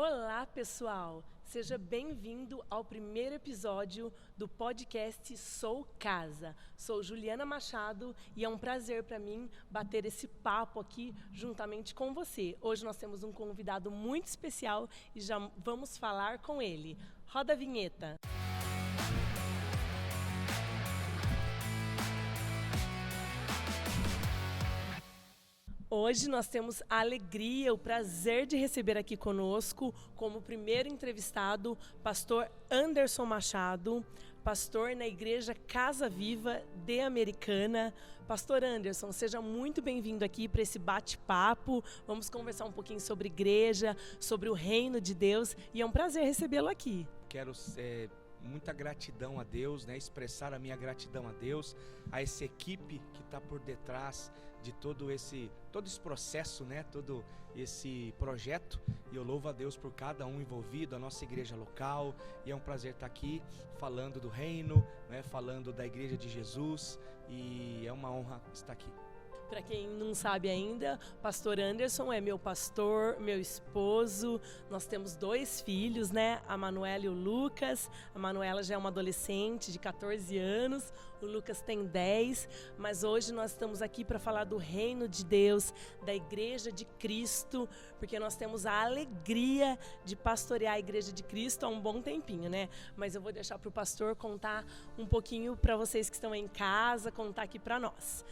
Olá, pessoal! Seja bem-vindo ao primeiro episódio do podcast Sou Casa. Sou Juliana Machado e é um prazer para mim bater esse papo aqui juntamente com você. Hoje nós temos um convidado muito especial e já vamos falar com ele. Roda a vinheta! Hoje nós temos a alegria, o prazer de receber aqui conosco, como primeiro entrevistado, pastor Anderson Machado, pastor na Igreja Casa Viva de Americana. Pastor Anderson, seja muito bem-vindo aqui para esse bate-papo. Vamos conversar um pouquinho sobre igreja, sobre o reino de Deus, e é um prazer recebê-lo aqui. Quero muita gratidão a Deus, né? Expressar a minha gratidão a Deus, a essa equipe que está por detrás de todo esse processo, né? Todo esse projeto, e eu louvo a Deus por cada um envolvido, a nossa igreja local, e é um prazer estar aqui falando do reino, né? Falando da igreja de Jesus, e é uma honra estar aqui. Para quem não sabe ainda, pastor Anderson é meu pastor, meu esposo. Nós temos 2 filhos, né? A Manuela e o Lucas. A Manuela já é uma adolescente de 14 anos, o Lucas tem 10. Mas hoje nós estamos aqui para falar do reino de Deus, da Igreja de Cristo, porque nós temos a alegria de pastorear a Igreja de Cristo há um bom tempinho, né? Mas eu vou deixar para o pastor contar um pouquinho para vocês que estão em casa, contar aqui para nós.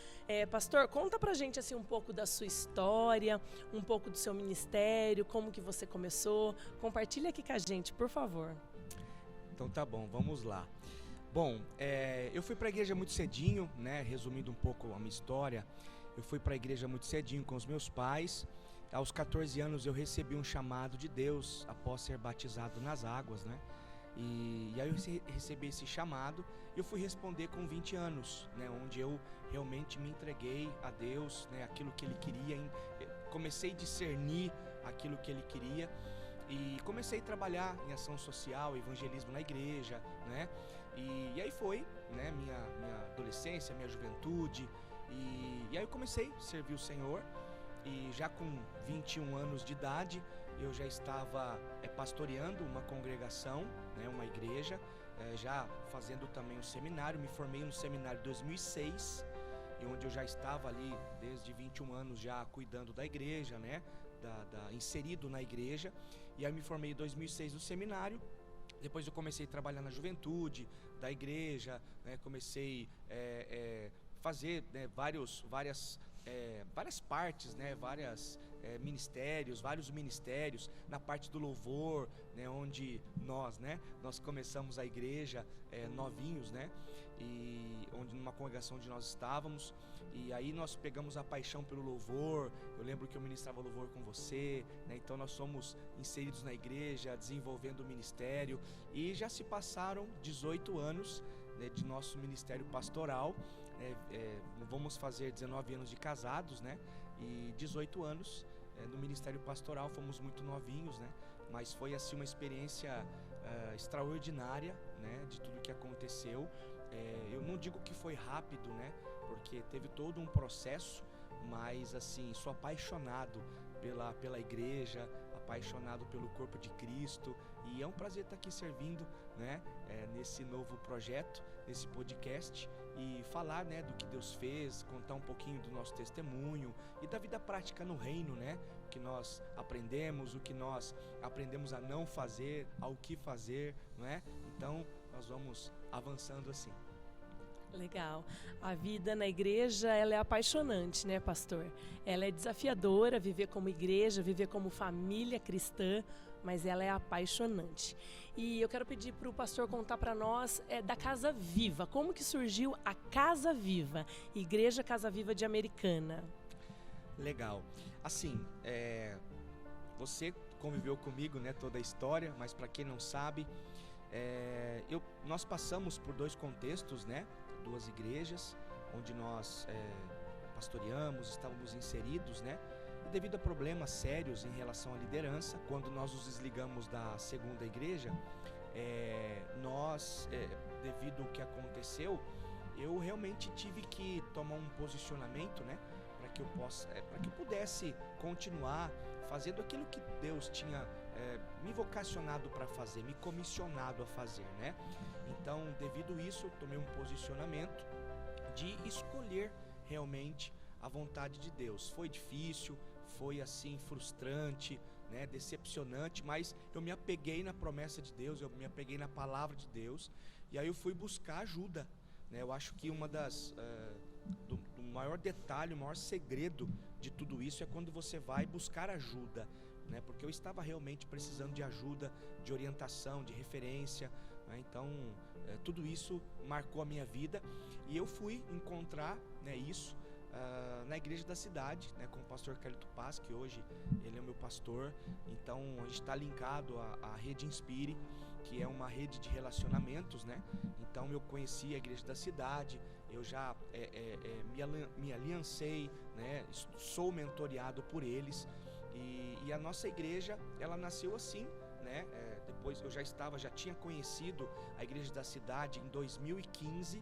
Pastor, conta pra gente assim um pouco da sua história, um pouco do seu ministério, como que você começou. Compartilha aqui com a gente, por favor. Então tá bom, vamos lá. Bom, eu fui para a igreja muito cedinho, né? Resumindo um pouco a minha história, eu fui para a igreja muito cedinho com os meus pais. Aos 14 anos eu recebi um chamado de Deus após ser batizado nas águas, né? E aí eu recebi esse chamado e eu fui responder com 20 anos, né, onde eu realmente me entreguei a Deus, né, aquilo que Ele queria, comecei a discernir aquilo que Ele queria e comecei a trabalhar em ação social, evangelismo na igreja, né, e aí foi, né, minha adolescência, minha juventude, e aí eu comecei a servir o Senhor. E já com 21 anos de idade, eu já estava pastoreando uma congregação, né, uma igreja, já fazendo também um seminário. Me formei no seminário em 2006, e onde eu já estava ali desde 21 anos já cuidando da igreja, né, inserido na igreja. E aí me formei em 2006 no seminário. Depois eu comecei a trabalhar na juventude da igreja, né, comecei a fazer, né, várias partes, né, vários ministérios na parte do louvor, né, onde nós começamos a igreja novinhos, né, e onde numa congregação onde nós estávamos, e aí nós pegamos a paixão pelo louvor. Eu lembro que eu ministrava louvor com você, né, então nós somos inseridos na igreja, desenvolvendo o ministério, e já se passaram 18 anos, né, de nosso ministério pastoral. Vamos fazer 19 anos de casados, né? E 18 anos no ministério pastoral. Fomos muito novinhos, né? Mas foi assim uma experiência extraordinária, né? De tudo que aconteceu. Eu não digo que foi rápido, né? Porque teve todo um processo, mas assim, sou apaixonado pela igreja, apaixonado pelo corpo de Cristo, e é um prazer estar aqui servindo, né, nesse novo projeto, nesse podcast, e falar, né, do que Deus fez, contar um pouquinho do nosso testemunho e da vida prática no reino, né, o que nós aprendemos, o que nós aprendemos a não fazer, ao que fazer, não é? Então nós vamos avançando assim. Legal. A vida na igreja, ela é apaixonante, né, pastor? Ela é desafiadora, viver como igreja, viver como família cristã, mas ela é apaixonante. E eu quero pedir para o pastor contar para nós da Casa Viva. Como que surgiu a Casa Viva, Igreja Casa Viva de Americana? Legal. Assim, você conviveu comigo, né, toda a história, mas para quem não sabe, nós passamos por 2 contextos, né? 2 igrejas, onde nós pastoreamos, estávamos inseridos, né? E devido a problemas sérios em relação à liderança, quando nós nos desligamos da segunda igreja, devido ao que aconteceu, eu realmente tive que tomar um posicionamento, né? Para que eu pudesse continuar fazendo aquilo que Deus tinha me vocacionado para fazer, me comissionado a fazer, né? Então, devido a isso, eu tomei um posicionamento de escolher realmente a vontade de Deus. Foi difícil, foi assim frustrante, né, decepcionante, mas eu me apeguei na promessa de Deus, eu me apeguei na palavra de Deus, e aí eu fui buscar ajuda, né? Eu acho que uma das do maior detalhe, o maior segredo de tudo isso é quando você vai buscar ajuda, né? Porque eu estava realmente precisando de ajuda, de orientação, de referência, né? Então tudo isso marcou a minha vida, e eu fui encontrar, né, isso na igreja da cidade, né, com o pastor Carlito Paz, que hoje ele é o meu pastor. Então a gente está linkado à Rede Inspire, que é uma rede de relacionamentos, né? Então eu conheci a igreja da cidade, eu já me aliancei, né? Sou mentoreado por eles, e a nossa igreja, ela nasceu assim, né? Depois eu já tinha conhecido a igreja da cidade em 2015,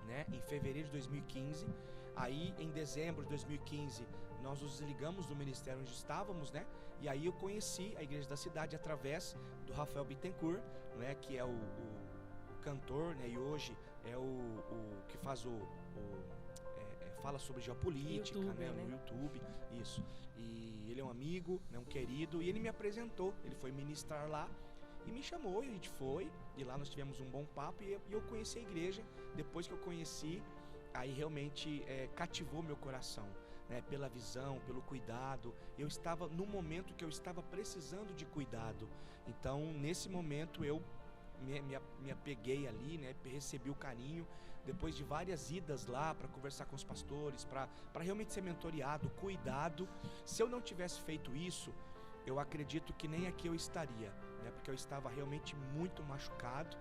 né? Em fevereiro de 2015. Aí em dezembro de 2015 nós nos desligamos do ministério onde estávamos, né? E aí eu conheci a igreja da cidade através do Rafael Bittencourt, né? Que é o cantor, né? E hoje é o que faz fala sobre geopolítica, YouTuber, né? No YouTube, isso. E ele é um amigo, né? Um querido, e ele me apresentou, ele foi ministrar lá e me chamou, e a gente foi, e lá nós tivemos um bom papo, e eu conheci a igreja. Depois que eu conheci, aí realmente cativou meu coração, né? Pela visão, pelo cuidado. Eu estava no momento que eu estava precisando de cuidado. Então nesse momento eu me apeguei ali, né? Recebi o carinho, depois de várias idas lá para conversar com os pastores, para realmente ser mentoreado, cuidado. Se eu não tivesse feito isso, eu acredito que nem aqui eu estaria, né? Porque eu estava realmente muito machucado,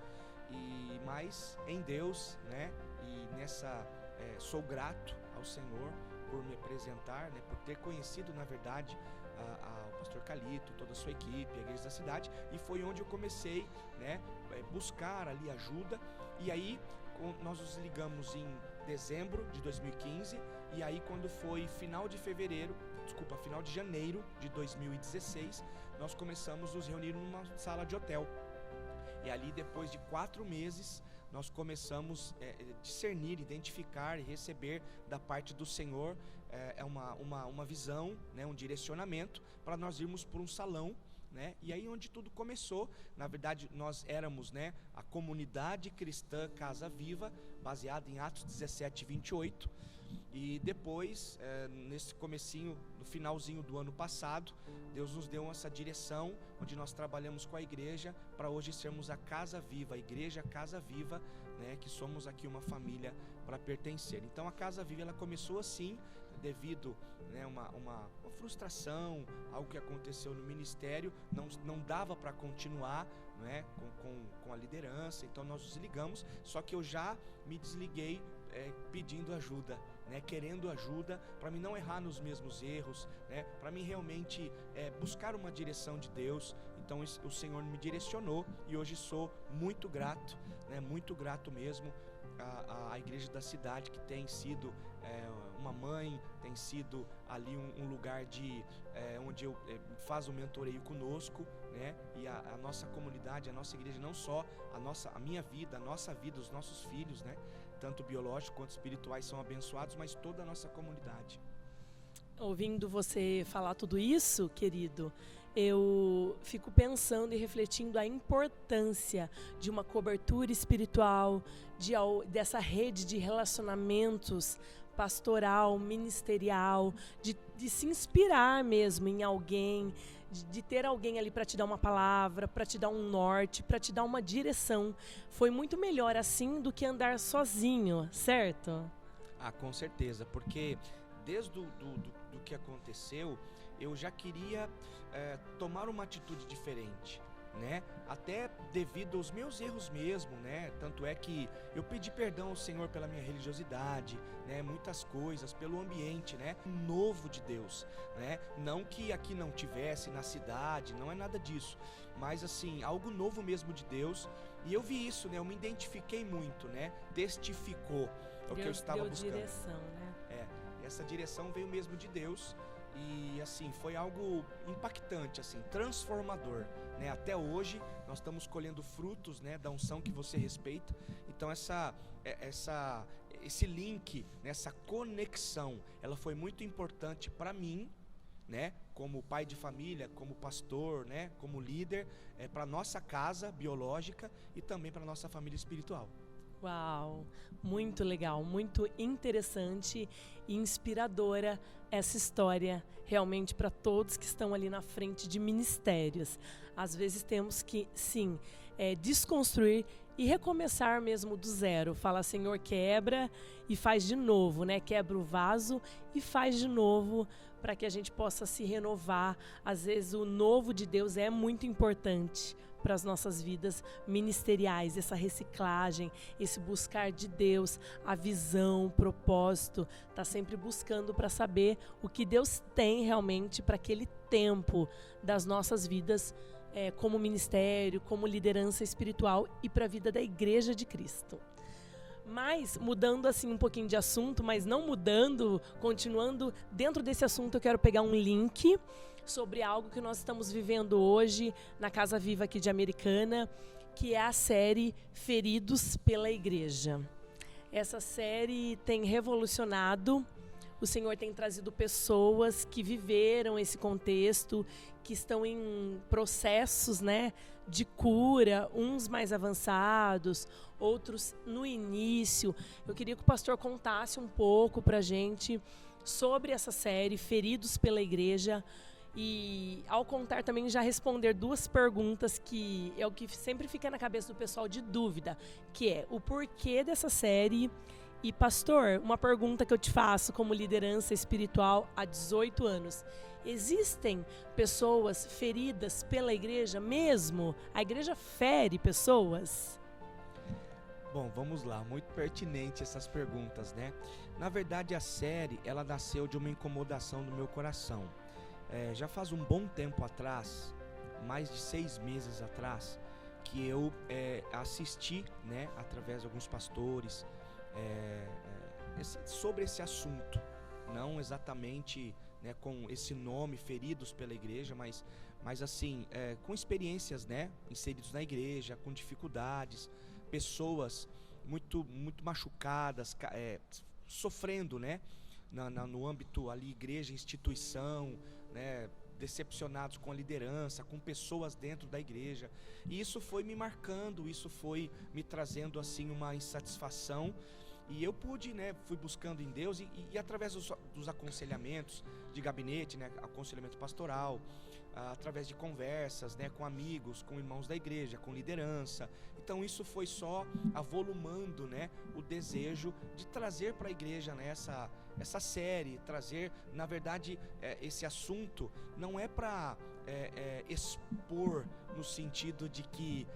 mas em Deus, né? E nessa sou grato ao Senhor por me apresentar, né? Por ter conhecido, na verdade, ao pastor Carlito, toda a sua equipe, a igreja da cidade, e foi onde eu comecei, né? Buscar ali ajuda. E aí nós nos ligamos em dezembro de 2015, e aí quando foi final de janeiro de 2016, nós começamos a nos reunir numa sala de hotel. E ali, depois de 4 meses, nós começamos a discernir, identificar e receber da parte do Senhor uma visão, né, um direcionamento para nós irmos por um salão, né? E aí onde tudo começou. Na verdade, nós éramos, né, a comunidade cristã Casa Viva, baseada em Atos 17, 28. E depois, nesse comecinho, no finalzinho do ano passado, Deus nos deu essa direção, onde nós trabalhamos com a igreja, para hoje sermos a Casa Viva, a igreja Casa Viva, né, que somos aqui uma família para pertencer. Então a Casa Viva, ela começou assim, devido, né, uma frustração, algo que aconteceu no ministério, não dava para continuar, né, com a liderança. Então nós nos desligamos, só que eu já me desliguei pedindo ajuda, né, querendo ajuda, para mim não errar nos mesmos erros, né, para mim realmente buscar uma direção de Deus. Então o Senhor me direcionou, e hoje sou muito grato, né, muito grato mesmo à igreja da cidade, que tem sido uma mãe, tem sido ali um lugar onde eu faz o mentoreio conosco, né? E a nossa comunidade, a nossa igreja, não só a minha vida, a nossa vida, os nossos filhos, né? Tanto biológicos quanto espirituais são abençoados, mas toda a nossa comunidade. Ouvindo você falar tudo isso, querido, eu fico pensando e refletindo a importância de uma cobertura espiritual, dessa rede de relacionamentos pastoral, ministerial, de se inspirar mesmo em alguém, de ter alguém ali para te dar uma palavra, para te dar um norte, para te dar uma direção. Foi muito melhor assim do que andar sozinho, certo? Ah, com certeza, porque desde do que aconteceu, eu já queria tomar uma atitude diferente, né? Até devido aos meus erros mesmo, né? Tanto é que eu pedi perdão ao Senhor pela minha religiosidade, né? Muitas coisas, pelo ambiente, né? Novo de Deus, né? Não que aqui não tivesse na cidade, não é nada disso, mas assim, algo novo mesmo de Deus. E eu vi isso, né? Eu me identifiquei muito, né? Testificou o que eu estava buscando. Direção, né? Essa direção veio mesmo de Deus. e assim, foi algo impactante, assim, transformador, né? Até hoje nós estamos colhendo frutos, né, da unção que você respeita. Então esse link, essa conexão, ela foi muito importante para mim, né, como pai de família, como pastor, né, como líder, para nossa casa biológica e também para nossa família espiritual. Uau, muito legal, muito interessante e inspiradora essa história, realmente para todos que estão ali na frente de ministérios. Às vezes temos que, sim, desconstruir e recomeçar mesmo do zero. Fala, Senhor, quebra e faz de novo, né? Quebra o vaso e faz de novo, para que a gente possa se renovar. Às vezes o novo de Deus é muito importante para as nossas vidas ministeriais, essa reciclagem, esse buscar de Deus, a visão, o propósito, tá sempre buscando para saber o que Deus tem realmente para aquele tempo das nossas vidas, como ministério, como liderança espiritual e para a vida da Igreja de Cristo. Mas, mudando assim um pouquinho de assunto, mas não mudando, continuando dentro desse assunto, eu quero pegar um link sobre algo que nós estamos vivendo hoje na Casa Viva aqui de Americana, que é a série Feridos pela Igreja. Essa série tem revolucionado, o Senhor tem trazido pessoas que viveram esse contexto, que estão em processos, né, de cura, uns mais avançados, outros no início. Eu queria que o pastor contasse um pouco pra gente sobre essa série, Feridos pela Igreja, e ao contar também já responder duas perguntas que é o que sempre fica na cabeça do pessoal de dúvida, que é o porquê dessa série. E pastor, uma pergunta que eu te faço como liderança espiritual há 18 anos. Existem pessoas feridas pela igreja mesmo? A igreja fere pessoas? Bom, vamos lá, muito pertinente essas perguntas, né? Na verdade, a série, ela nasceu de uma incomodação do meu coração. Já faz um bom tempo atrás, mais de 6 meses atrás, que eu assisti, né, através de alguns pastores, sobre esse assunto, não exatamente, né, com esse nome, Feridos pela Igreja, mas assim, com experiências, né, inseridos na igreja, com dificuldades, pessoas muito machucadas, sofrendo, né, no âmbito ali, igreja, instituição, né, decepcionados com a liderança, com pessoas dentro da igreja, e isso foi me marcando, isso foi me trazendo assim uma insatisfação, e eu pude, né, fui buscando em Deus e através dos aconselhamentos de gabinete, né, aconselhamento pastoral, através de conversas, né, com amigos, com irmãos da igreja, com liderança. Então isso foi só avolumando, né, o desejo de trazer para a igreja, né, essa série, trazer, na verdade, esse assunto não é para expor no sentido de que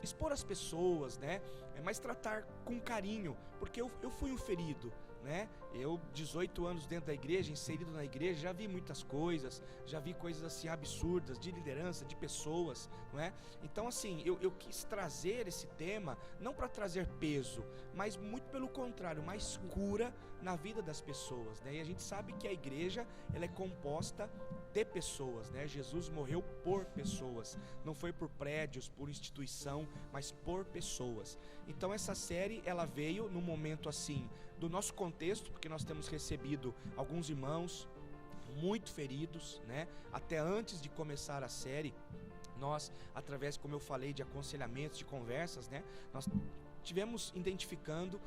expor as pessoas, né, mas tratar com carinho, porque eu fui um ferido, né? Eu, 18 anos dentro da igreja, inserido na igreja, já vi muitas coisas, já vi coisas assim absurdas, de liderança, de pessoas, não é? Então assim, eu quis trazer esse tema, não para trazer peso, mas muito pelo contrário, mais cura na vida das pessoas, né? E a gente sabe que a igreja, ela é composta de pessoas, né? Jesus morreu por pessoas, não foi por prédios, por instituição, mas por pessoas. Então essa série, ela veio no momento assim, do nosso contexto, porque nós temos recebido alguns irmãos muito feridos, né? Até antes de começar a série, nós, através, como eu falei, de aconselhamentos, de conversas, né? Nós tivemos identificando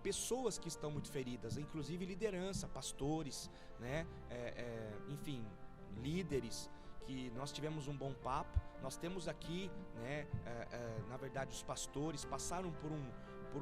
pessoas que estão muito feridas, inclusive liderança, pastores, né? Enfim, líderes, que nós tivemos um bom papo. Nós temos aqui, né? Na verdade, os pastores passaram por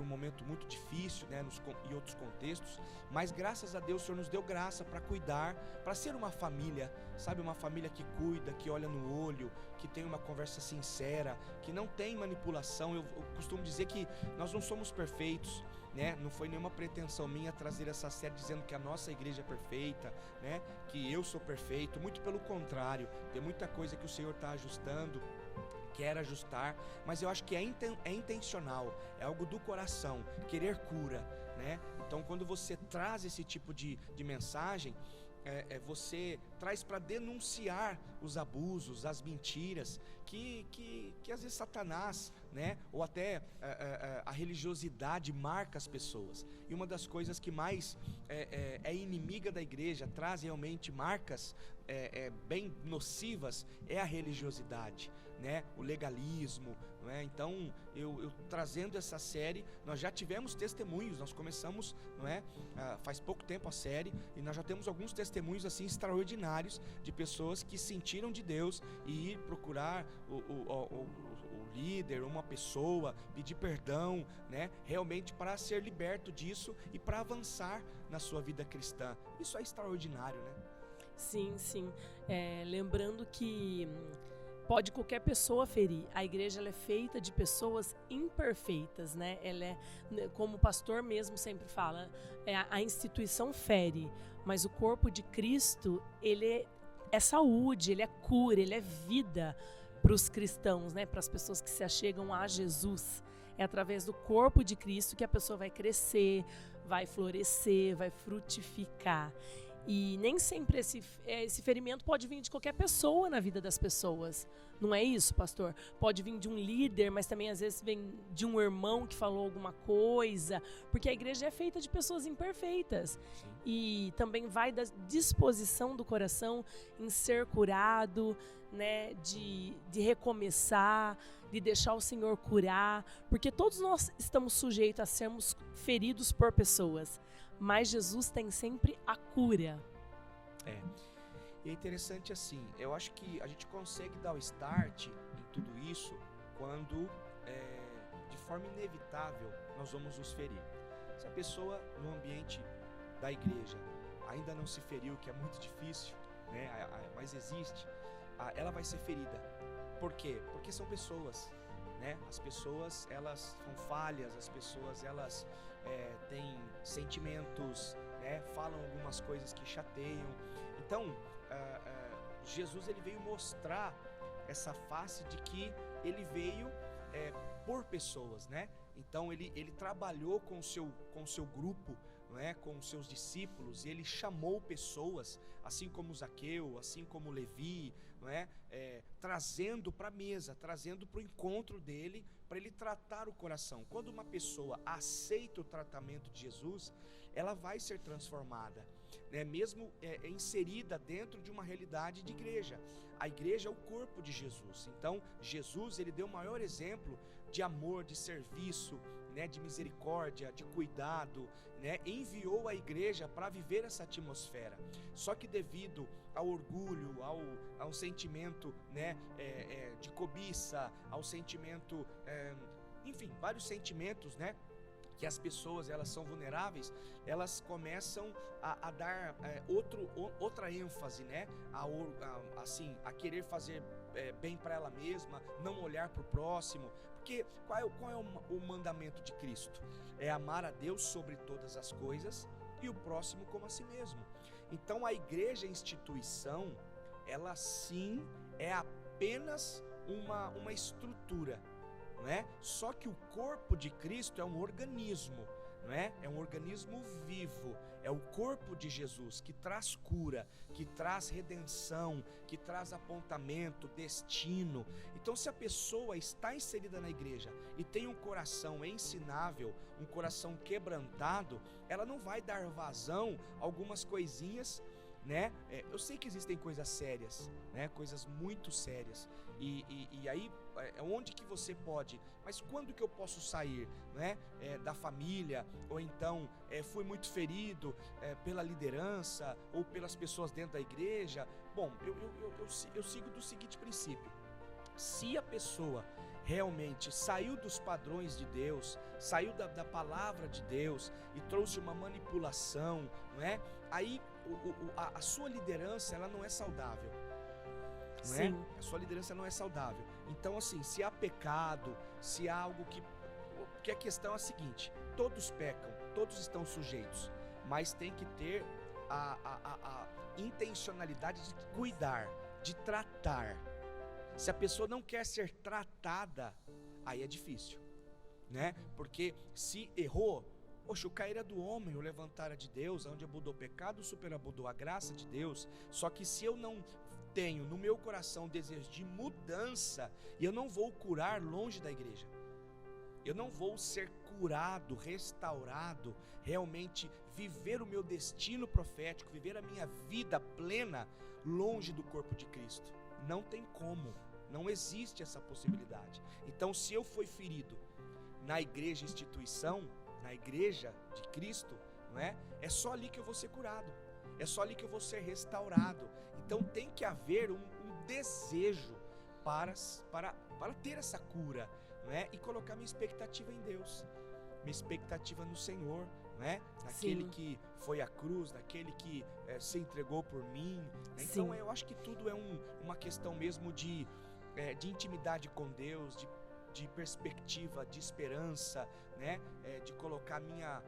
um momento muito difícil, né, em outros contextos, mas graças a Deus o Senhor nos deu graça para cuidar, para ser uma família, sabe, uma família que cuida, que olha no olho, que tem uma conversa sincera, que não tem manipulação. Eu costumo dizer que nós não somos perfeitos, né? Não foi nenhuma pretensão minha trazer essa série dizendo que a nossa igreja é perfeita, né? Que eu sou perfeito, muito pelo contrário, tem muita coisa que o Senhor está ajustando, quer ajustar, mas eu acho que é intencional, é algo do coração, querer cura, né? Então quando você traz esse tipo de mensagem, você traz para denunciar os abusos, as mentiras que às vezes Satanás, né, ou até a religiosidade marca as pessoas. E uma das coisas que mais é inimiga da igreja, traz realmente marcas bem nocivas, é a religiosidade, né, o legalismo, não é? Então eu trazendo essa série, nós já tivemos testemunhos, nós começamos, não é, faz pouco tempo a série, e nós já temos alguns testemunhos assim extraordinários de pessoas que sentiram de Deus e ir procurar o líder, uma pessoa, pedir perdão, né, realmente para ser liberto disso e para avançar na sua vida cristã. Isso é extraordinário, né? Sim, sim. Lembrando que pode qualquer pessoa ferir. A igreja ela é feita de pessoas imperfeitas, né? Ela é, como o pastor mesmo sempre fala, a instituição fere, mas o corpo de Cristo, ele é saúde, ele é cura, ele é vida para os cristãos, né? Para as pessoas que se achegam a Jesus. É através do corpo de Cristo que a pessoa vai crescer, vai florescer, vai frutificar. E nem sempre esse ferimento pode vir de qualquer pessoa na vida das pessoas. Não é isso, pastor? Pode vir de um líder, mas também às vezes vem de um irmão que falou alguma coisa. Porque a igreja é feita de pessoas imperfeitas. Sim. E também vai da disposição do coração em ser curado, né? De recomeçar, de deixar o Senhor curar. Porque todos nós estamos sujeitos a sermos feridos por pessoas. Mas Jesus tem sempre a cura. E é interessante assim, eu acho que a gente consegue dar o start em tudo isso quando, de forma inevitável, nós vamos nos ferir. Se a pessoa no ambiente da igreja ainda não se feriu, que é muito difícil, né, mas existe, ela vai ser ferida. Por quê? Porque são pessoas, né? As pessoas, elas são falhas, as pessoas, elas têm sentimentos, né? Falam algumas coisas que chateiam. Então, Jesus, ele veio mostrar essa face de que ele veio por pessoas, né? Então, ele trabalhou com o seu grupo, não é? Com os seus discípulos, e ele chamou pessoas, assim como Zaqueu, assim como Levi, não é? Trazendo para a mesa, trazendo para o encontro dele, para ele tratar o coração. Quando uma pessoa aceita o tratamento de Jesus, ela vai ser transformada, né? Mesmo inserida dentro de uma realidade de igreja. A igreja é o corpo de Jesus. Então Jesus, ele deu o maior exemplo de amor, de serviço, né? De misericórdia, de cuidado, né? Enviou a igreja para viver essa atmosfera. Só que devido ao orgulho, ao sentimento, né? De cobiça, ao sentimento, enfim, vários sentimentos, né? Que as pessoas, elas são vulneráveis, elas começam a dar outra ênfase, né? A querer fazer bem para ela mesma, não olhar para o próximo. Porque qual é o mandamento de Cristo? É amar a Deus sobre todas as coisas e o próximo como a si mesmo. Então a igreja, a instituição, ela sim é apenas uma estrutura, não é? Só que o corpo de Cristo é um organismo, não é? É um organismo vivo, é o corpo de Jesus que traz cura, que traz redenção, que traz apontamento, destino. Então, se a pessoa está inserida na igreja e tem um coração ensinável, um coração quebrantado, ela não vai dar vazão a algumas coisinhas, né? Eu sei que existem coisas sérias, né? Coisas muito sérias, e aí onde que você pode, mas quando que eu posso sair, né? Da família, ou então fui muito ferido pela liderança ou pelas pessoas dentro da igreja. Bom, eu sigo do seguinte princípio: se a pessoa realmente saiu dos padrões de Deus, saiu da palavra de Deus e trouxe uma manipulação, não é? Aí a sua liderança, ela não é saudável, não é? A sua liderança não é saudável. Então, assim, se há pecado, se há algo porque a questão é a seguinte: todos pecam, todos estão sujeitos, mas tem que ter a intencionalidade de cuidar, de tratar. Se a pessoa não quer ser tratada, aí é difícil, né? Porque se errou, Poxa, o cair é do homem, o levantar é de Deus, onde abundou o pecado, superabundou a graça de Deus. Só que se eu não tenho no meu coração o desejo de mudança, eu não vou curar longe da igreja. Eu não vou ser curado, restaurado, realmente viver o meu destino profético, viver a minha vida plena longe do corpo de Cristo. Não tem como, não existe essa possibilidade. Então, se eu fui ferido na igreja instituição, na igreja de Cristo, não é? É só ali que eu vou ser curado, é só ali que eu vou ser restaurado. Então tem que haver um desejo para ter essa cura, não é? E colocar minha expectativa em Deus, minha expectativa no Senhor, não é? Naquele Sim. que foi à cruz, naquele que se entregou por mim, né? Então eu acho que tudo é uma questão mesmo de intimidade com Deus, de perspectiva, de esperança, né? De colocar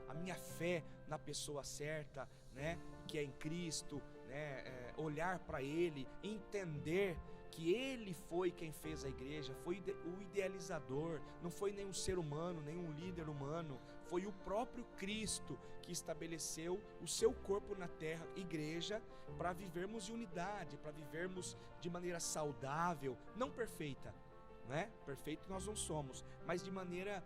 a minha fé na pessoa certa, né? Que é em Cristo, né? Olhar para Ele, entender que Ele foi quem fez a igreja, foi o idealizador, não foi nenhum ser humano, nenhum líder humano, foi o próprio Cristo que estabeleceu o seu corpo na terra, igreja, para vivermos em unidade, para vivermos de maneira saudável, não perfeita, né? Perfeito nós não somos, mas de maneira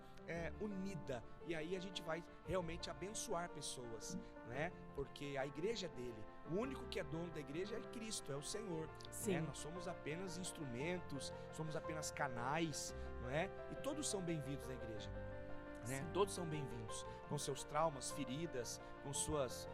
unida, e aí a gente vai realmente abençoar pessoas, né? Porque a igreja é dele, o único que é dono da igreja é Cristo, é o Senhor, né? Nós somos apenas instrumentos, somos apenas canais, não é? E todos são bem-vindos na igreja, né? Todos são bem-vindos, com seus traumas, feridas, com suas,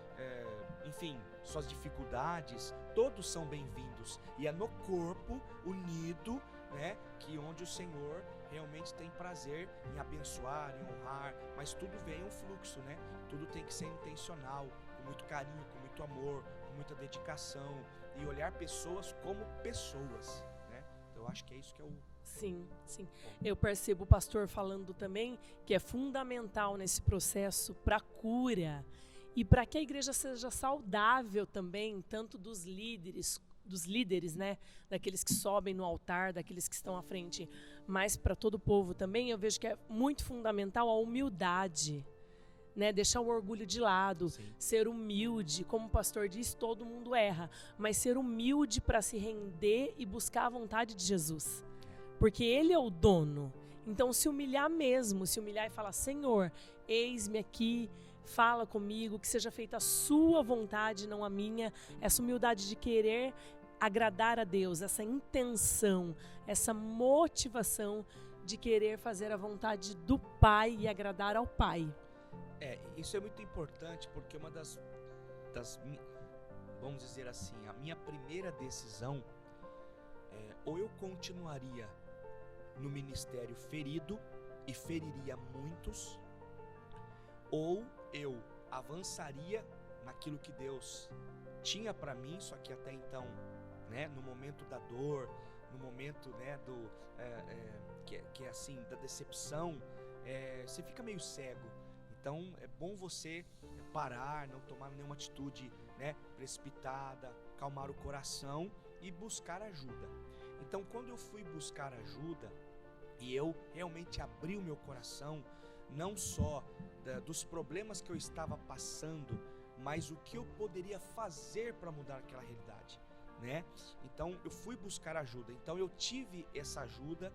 enfim, suas dificuldades, todos são bem-vindos, e é no corpo unido, né, que onde o Senhor realmente tem prazer em abençoar, em honrar, mas tudo vem um fluxo, né? Tudo tem que ser intencional, com muito carinho, com muito amor, com muita dedicação, e olhar pessoas como pessoas, né? Então eu acho que é isso que é o... Sim, sim. Eu percebo o pastor falando também que é fundamental nesse processo para a cura e para que a igreja seja saudável também, tanto dos líderes, né, daqueles que sobem no altar, daqueles que estão à frente, mas para todo o povo também, eu vejo que é muito fundamental a humildade, né, deixar o orgulho de lado, Sim. ser humilde, como o pastor diz, todo mundo erra, mas ser humilde para se render e buscar a vontade de Jesus, porque Ele é o dono. Então se humilhar mesmo, se humilhar e falar: Senhor, eis-me aqui, fala comigo, que seja feita a sua vontade, não a minha. Essa humildade de querer agradar a Deus, essa intenção, essa motivação de querer fazer a vontade do Pai e agradar ao Pai. Isso é muito importante, porque uma das vamos dizer assim, a minha primeira decisão ou eu continuaria no ministério ferido e feriria muitos, ou eu avançaria naquilo que Deus tinha para mim, só que até então, né, no momento da dor, no momento, né, que é assim, da decepção, você fica meio cego. Então é bom você parar, não tomar nenhuma atitude, né, precipitada, calmar o coração e buscar ajuda. Então quando eu fui buscar ajuda e eu realmente abri o meu coração, não só dos problemas que eu estava passando, mas o que eu poderia fazer para mudar aquela realidade, né? Então eu fui buscar ajuda, então eu tive essa ajuda,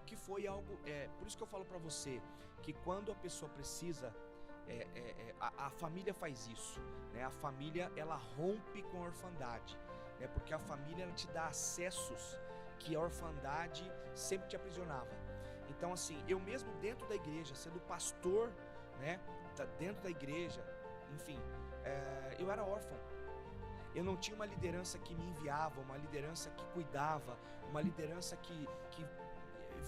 que foi algo, por isso que eu falo para você, que quando a pessoa precisa, a família faz isso, né? A família, ela rompe com a orfandade, né? Porque a família, ela te dá acessos que a orfandade sempre te aprisionava. Então assim, eu mesmo dentro da igreja, sendo pastor, né, dentro da igreja, enfim, eu era órfão. Eu não tinha uma liderança que me enviava, uma liderança que cuidava, uma liderança que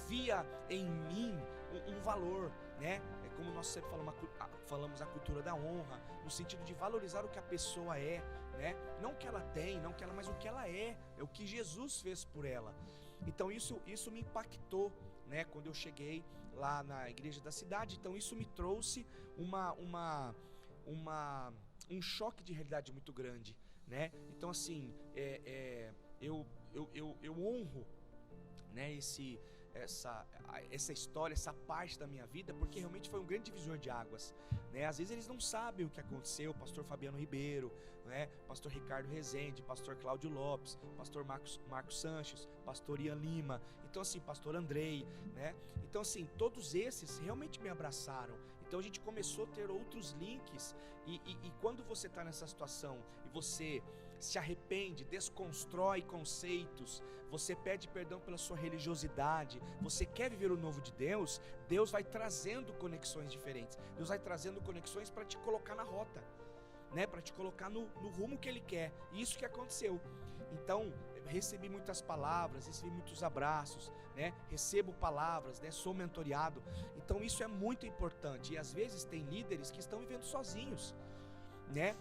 via em mim um valor, né? É como nós sempre falamos a cultura da honra, no sentido de valorizar o que a pessoa é, né? Não o que ela tem, mas o que ela é o que Jesus fez por ela. Então isso me impactou, né? Quando eu cheguei lá na igreja da cidade, então isso me trouxe um choque de realidade muito grande, né? Então assim, eu honro, né, essa história, essa parte da minha vida, porque realmente foi um grande divisor de águas, né? Às vezes eles não sabem o que aconteceu, o pastor Fabiano Ribeiro, né? Pastor Ricardo Rezende, pastor Cláudio Lopes, pastor Marcos Sanches, pastor Ian Lima, então assim, pastor Andrei, né? Então assim, todos esses realmente me abraçaram. Então a gente começou a ter outros links e quando você está nessa situação e você se arrepende, desconstrói conceitos, você pede perdão pela sua religiosidade, você quer viver o novo de Deus, Deus vai trazendo conexões diferentes, Deus vai trazendo conexões para te colocar na rota, né? Para te colocar no rumo que Ele quer. E isso que aconteceu. Então, recebi muitas palavras, recebi muitos abraços, né? Recebo palavras, né? Sou mentoreado. Então isso é muito importante. E às vezes tem líderes que estão vivendo sozinhos, né?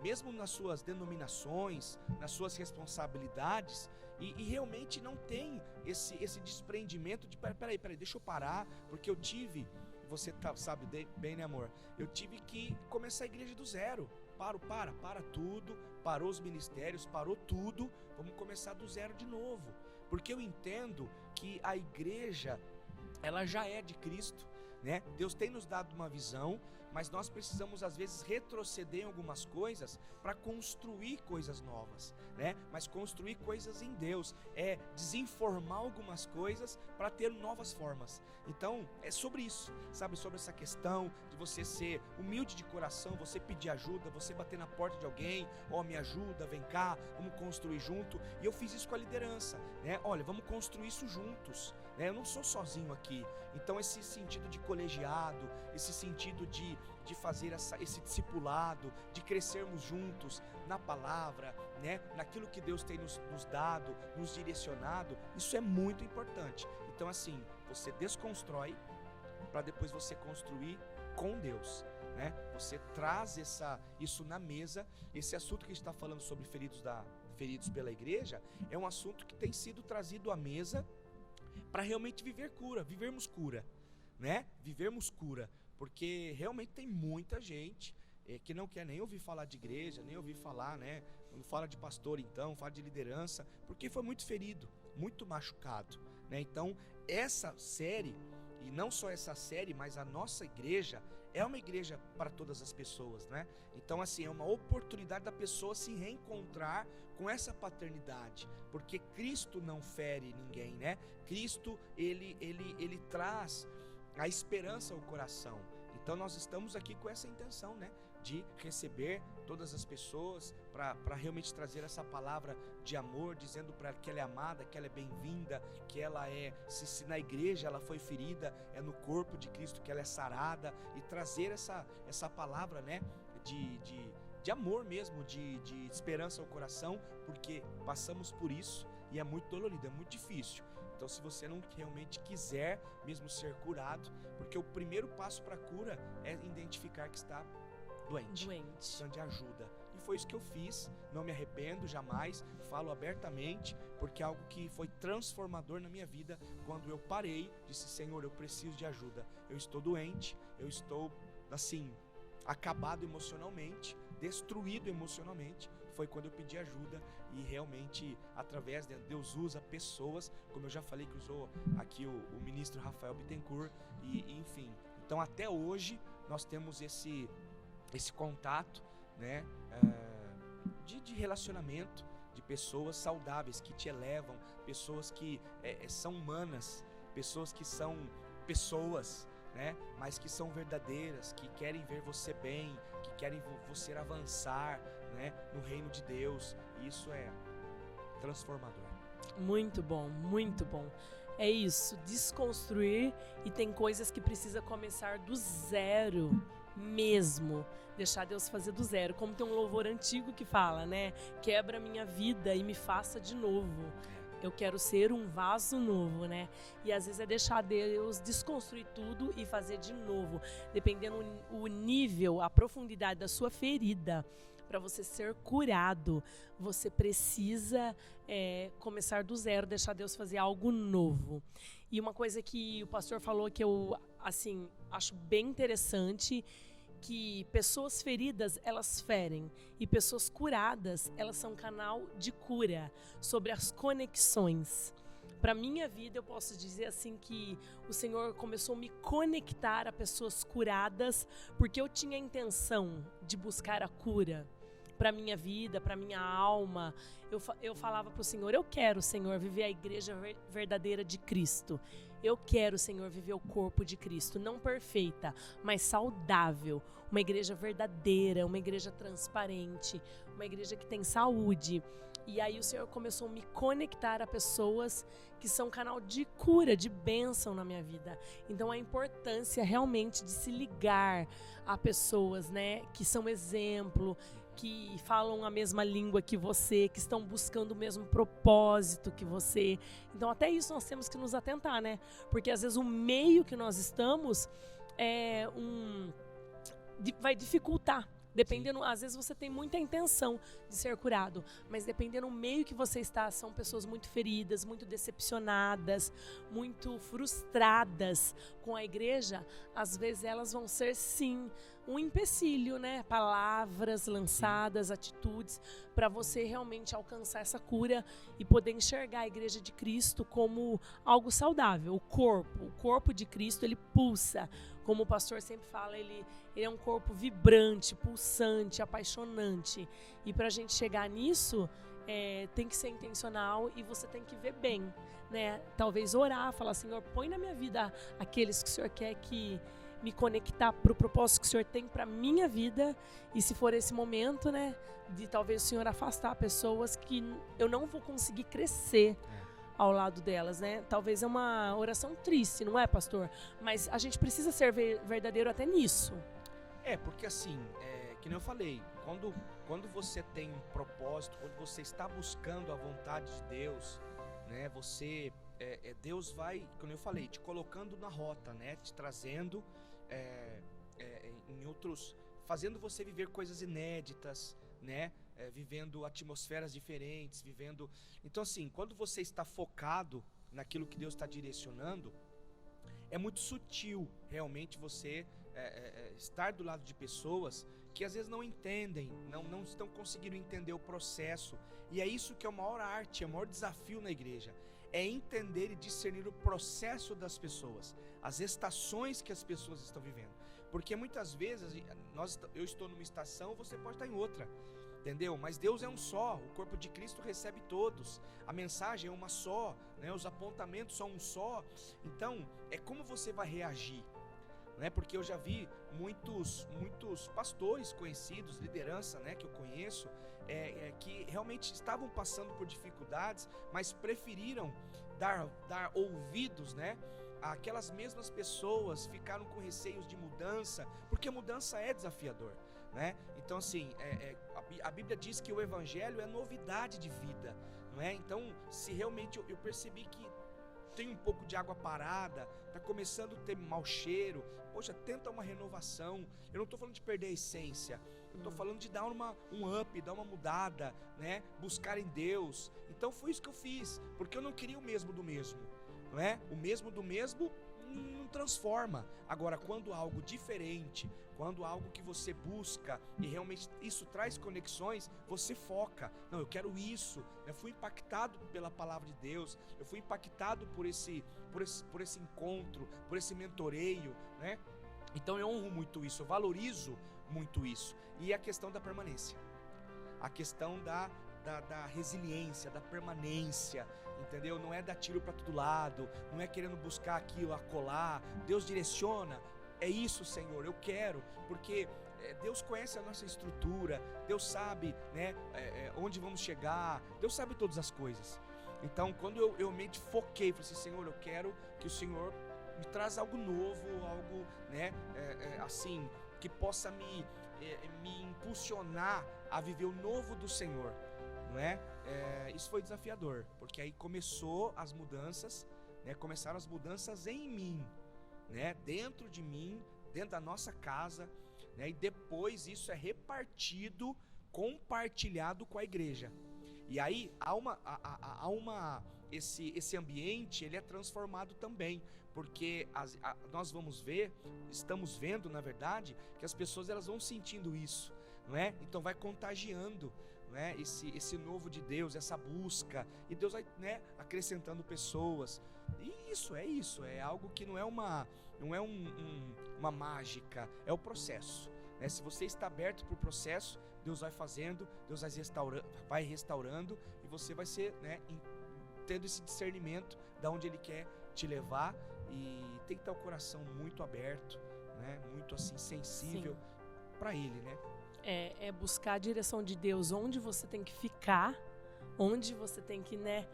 Mesmo nas suas denominações, nas suas responsabilidades, e realmente não tem esse desprendimento de peraí, deixa eu parar, porque eu tive, você sabe bem, né, amor? Eu tive que começar a igreja do zero. Para tudo, parou os ministérios, parou tudo, vamos começar do zero de novo, porque eu entendo que a igreja, ela já é de Cristo, né? Deus tem nos dado uma visão, mas nós precisamos às vezes retroceder em algumas coisas para construir coisas novas, né? Mas construir coisas em Deus, desinformar algumas coisas para ter novas formas. Então é sobre isso, sabe? Sobre essa questão de você ser humilde de coração, você pedir ajuda, você bater na porta de alguém, me ajuda, vem cá, vamos construir junto. E eu fiz isso com a liderança, né? Olha, vamos construir isso juntos, né? Eu não sou sozinho aqui. Então esse sentido de colegiado, esse sentido de fazer esse discipulado, de crescermos juntos na palavra, né? Naquilo que Deus tem nos dado, nos direcionado, isso é muito importante. Então assim, você desconstrói para depois você construir com Deus, né? Você traz isso na mesa. Esse assunto que a gente está falando sobre feridos pela igreja é um assunto que tem sido trazido à mesa para realmente vivermos cura, né? Vivermos cura, porque realmente tem muita gente que não quer nem ouvir falar de igreja, nem ouvir falar, né? Quando fala de pastor, então, fala de liderança, porque foi muito ferido, muito machucado, né? Então, essa série, e não só essa série, mas a nossa igreja é uma igreja para todas as pessoas, né? Então assim, é uma oportunidade da pessoa se reencontrar com essa paternidade, porque Cristo não fere ninguém, né? Cristo, ele traz a esperança ao coração. Então nós estamos aqui com essa intenção, né? De receber todas as pessoas para realmente trazer essa palavra de amor, dizendo para ela que ela é amada, que ela é bem-vinda, que ela se na igreja ela foi ferida, é no corpo de Cristo que ela é sarada, e trazer essa palavra, né, de amor mesmo, de esperança ao coração, porque passamos por isso e é muito dolorido, é muito difícil. Então se você não realmente quiser mesmo ser curado, porque o primeiro passo para a cura é identificar que está doente, precisando de ajuda. E foi isso que eu fiz, não me arrependo jamais, falo abertamente, porque é algo que foi transformador na minha vida, quando eu parei, disse: Senhor, eu preciso de ajuda, eu estou doente, eu estou assim, acabado emocionalmente, destruído emocionalmente. Foi quando eu pedi ajuda, e realmente através de Deus usa pessoas, como eu já falei que usou aqui o ministro Rafael Bittencourt, e enfim, então até hoje nós temos esse contato, né, de relacionamento, de pessoas saudáveis que te elevam, pessoas que são humanas, pessoas que são pessoas, né, mas que são verdadeiras, que querem ver você bem, que querem você avançar, né, no reino de Deus. E isso é transformador. Muito bom, muito bom. É isso, desconstruir, e tem coisas que precisa começar do zero mesmo, deixar Deus fazer do zero, como tem um louvor antigo que fala, né? Quebra minha vida e me faça de novo. Eu quero ser um vaso novo, né? E às vezes é deixar Deus desconstruir tudo e fazer de novo, dependendo o nível, a profundidade da sua ferida. Para você ser curado, você precisa começar do zero, deixar Deus fazer algo novo. E uma coisa que o pastor falou que eu, assim, acho bem interessante, que pessoas feridas, elas ferem, e pessoas curadas, elas são canal de cura, sobre as conexões. Para minha vida, eu posso dizer assim que o Senhor começou a me conectar a pessoas curadas, porque eu tinha a intenção de buscar a cura para minha vida, para minha alma. Eu falava para o Senhor, eu quero, Senhor, viver a igreja verdadeira de Cristo. Eu quero, Senhor, viver o corpo de Cristo, não perfeita, mas saudável. Uma igreja verdadeira, uma igreja transparente, uma igreja que tem saúde. E aí o Senhor começou a me conectar a pessoas que são canal de cura, de bênção na minha vida. Então a importância realmente de se ligar a pessoas, né, que são exemplo, que falam a mesma língua que você, que estão buscando o mesmo propósito que você. Então até isso nós temos que nos atentar, né? Porque às vezes o meio que nós estamos vai dificultar. Dependendo, às vezes você tem muita intenção de ser curado, mas dependendo do meio que você está, são pessoas muito feridas, muito decepcionadas, muito frustradas com a igreja. Às vezes elas vão ser, sim, um empecilho, né? Palavras lançadas, atitudes, para você realmente alcançar essa cura e poder enxergar a igreja de Cristo como algo saudável. O corpo de Cristo, ele pulsa. Como o pastor sempre fala, ele é um corpo vibrante, pulsante, apaixonante. E para a gente chegar nisso, tem que ser intencional e você tem que ver bem, né? Talvez orar, falar, Senhor, põe na minha vida aqueles que o Senhor quer que me conectar para o propósito que o Senhor tem para minha vida. E se for esse momento, né, de talvez o Senhor afastar pessoas que eu não vou conseguir crescer ao lado delas, né? Talvez é uma oração triste, não é, pastor? Mas a gente precisa ser verdadeiro até nisso. Porque assim, que nem eu falei, quando você tem um propósito, quando você está buscando a vontade de Deus, né? Deus vai, como eu falei, te colocando na rota, né? Te trazendo em outros, fazendo você viver coisas inéditas, né? Vivendo atmosferas diferentes, Então assim, quando você está focado naquilo que Deus está direcionando, é muito sutil realmente você estar do lado de pessoas que às vezes não entendem, não estão conseguindo entender o processo. E é isso que é a maior arte, é o maior desafio na igreja. É entender e discernir o processo das pessoas, as estações que as pessoas estão vivendo. Porque muitas vezes eu estou numa estação, você pode estar em outra. Entendeu? Mas Deus é um só, o corpo de Cristo recebe todos, a mensagem é uma só, né? Os apontamentos são um só. Então, é como você vai reagir, né? Porque eu já vi muitos pastores conhecidos, liderança, né, que eu conheço, que realmente estavam passando por dificuldades, mas preferiram dar ouvidos, né? Aquelas mesmas pessoas ficaram com receios de mudança, porque mudança é desafiador, né? Então assim, a Bíblia diz que o Evangelho é novidade de vida, não é? Então, se realmente eu percebi que tem um pouco de água parada, está começando a ter mau cheiro, poxa, tenta uma renovação. Eu não estou falando de perder a essência, eu estou falando de dar um up, dar uma mudada, né? Buscar em Deus. Então foi isso que eu fiz, porque eu não queria o mesmo do mesmo, não é? O mesmo do mesmo não transforma. Agora, quando algo diferente, quando algo que você busca e realmente isso traz conexões, você foca. Não, eu quero isso. Eu fui impactado pela palavra de Deus, eu fui impactado por esse encontro, por esse mentoreio, né? Então eu honro muito isso, eu valorizo muito isso. E a questão da permanência, a questão da resiliência, da permanência, entendeu? Não é dar tiro para todo lado, não é querendo buscar aquilo, acolá. Deus direciona, é isso, Senhor, eu quero, porque Deus conhece a nossa estrutura, Deus sabe, né, onde vamos chegar, Deus sabe todas as coisas. Então, quando eu realmente foquei, falei assim, Senhor, eu quero que o Senhor me traz algo novo, algo, né, assim, que possa me impulsionar a viver o novo do Senhor, não é? Isso foi desafiador, porque aí começaram as mudanças em mim, né? Dentro de mim, dentro da nossa casa, né? E depois isso é repartido, compartilhado com a igreja. E aí esse ambiente ele é transformado também, porque nós estamos vendo, na verdade, que as pessoas elas vão sentindo isso, não é? Então vai contagiando, né, esse novo de Deus, essa busca, e Deus vai, né, acrescentando pessoas. E isso é algo que não é uma mágica, é o processo, né? Se você está aberto para o processo, Deus vai fazendo, Deus vai restaurando, e você vai ser, né, tendo esse discernimento de onde Ele quer te levar, e tem que ter o coração muito aberto, né, muito assim sensível para Ele, né? É buscar a direção de Deus, onde você tem que ficar, onde você tem que, né,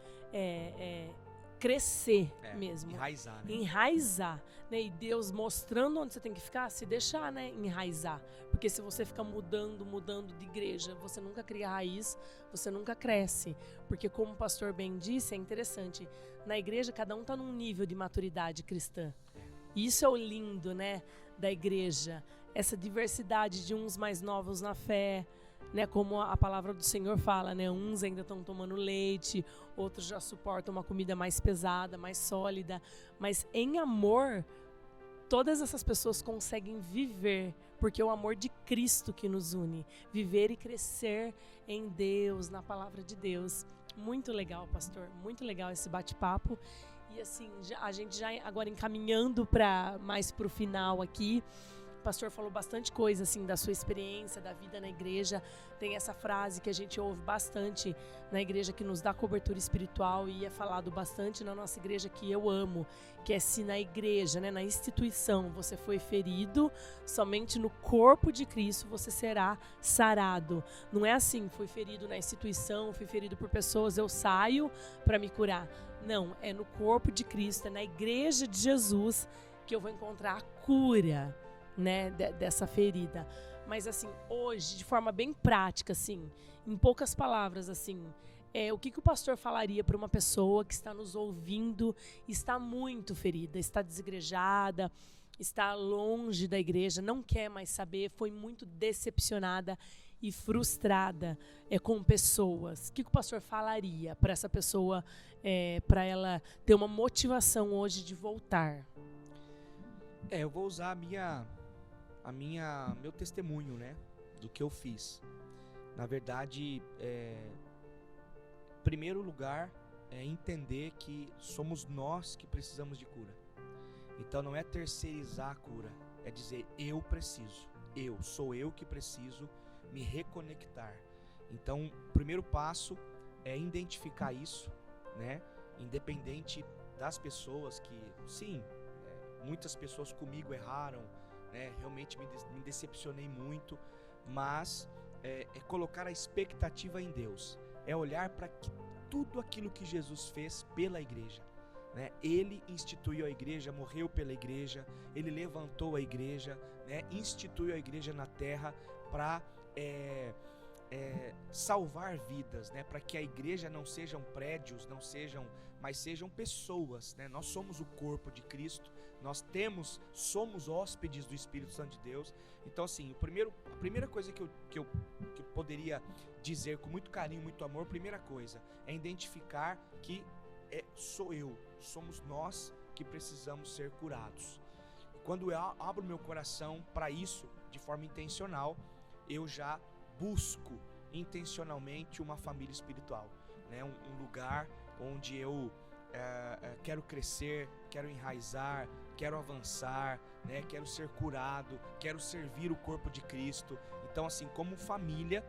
crescer mesmo. Enraizar, né? Enraizar, né? E Deus mostrando onde você tem que ficar, se deixar, né, enraizar. Porque se você fica mudando de igreja, você nunca cria raiz, você nunca cresce. Porque como o pastor bem disse, é interessante, na igreja cada um está num nível de maturidade cristã. E isso é o lindo, né, da igreja. Essa diversidade de uns mais novos na fé, né, como a palavra do Senhor fala, né, uns ainda estão tomando leite, outros já suportam uma comida mais pesada, mais sólida, mas em amor, todas essas pessoas conseguem viver, porque é o amor de Cristo que nos une, viver e crescer em Deus, na palavra de Deus. Muito legal, pastor, muito legal esse bate-papo. E assim, a gente já agora encaminhando mais para o final aqui, o pastor falou bastante coisa assim da sua experiência, da vida na igreja. Tem essa frase que a gente ouve bastante na igreja que nos dá cobertura espiritual, e é falado bastante na nossa igreja, que eu amo, que é: se na igreja, né, na instituição, você foi ferido, somente no corpo de Cristo você será sarado. Não é assim, fui ferido na instituição, fui ferido por pessoas, eu saio para me curar. Não, é no corpo de Cristo, é na igreja de Jesus que eu vou encontrar a cura, né, dessa ferida. Mas assim, hoje, de forma bem prática, assim, em poucas palavras, assim, o que o pastor falaria para uma pessoa que está nos ouvindo, está muito ferida, está desigrejada, está longe da igreja, não quer mais saber, foi muito decepcionada e frustrada com pessoas? O que o pastor falaria para essa pessoa, para ela ter uma motivação hoje de voltar? Eu vou usar meu testemunho, né, do que eu fiz. Na verdade, em primeiro lugar, é entender que somos nós que precisamos de cura. Então não é terceirizar a cura, é dizer: eu preciso, sou eu que preciso me reconectar. Então, o primeiro passo é identificar isso, né, independente das pessoas que, sim, muitas pessoas comigo erraram, né, realmente me decepcionei muito, mas é colocar a expectativa em Deus, é olhar para tudo aquilo que Jesus fez pela igreja, né? Ele instituiu a igreja, morreu pela igreja, Ele levantou a igreja, né, instituiu a igreja na terra para salvar vidas, né, para que a igreja não sejam prédios, mas sejam pessoas, né? Nós somos o corpo de Cristo, somos hóspedes do Espírito Santo de Deus. Então assim, a primeira coisa que eu poderia dizer com muito carinho, muito amor, primeira coisa, é identificar que somos nós que precisamos ser curados. Quando eu abro meu coração para isso, de forma intencional, eu já busco intencionalmente uma família espiritual, né? Um lugar onde eu quero crescer, quero enraizar, quero avançar, né? Quero ser curado, quero servir o corpo de Cristo. Então assim, como família,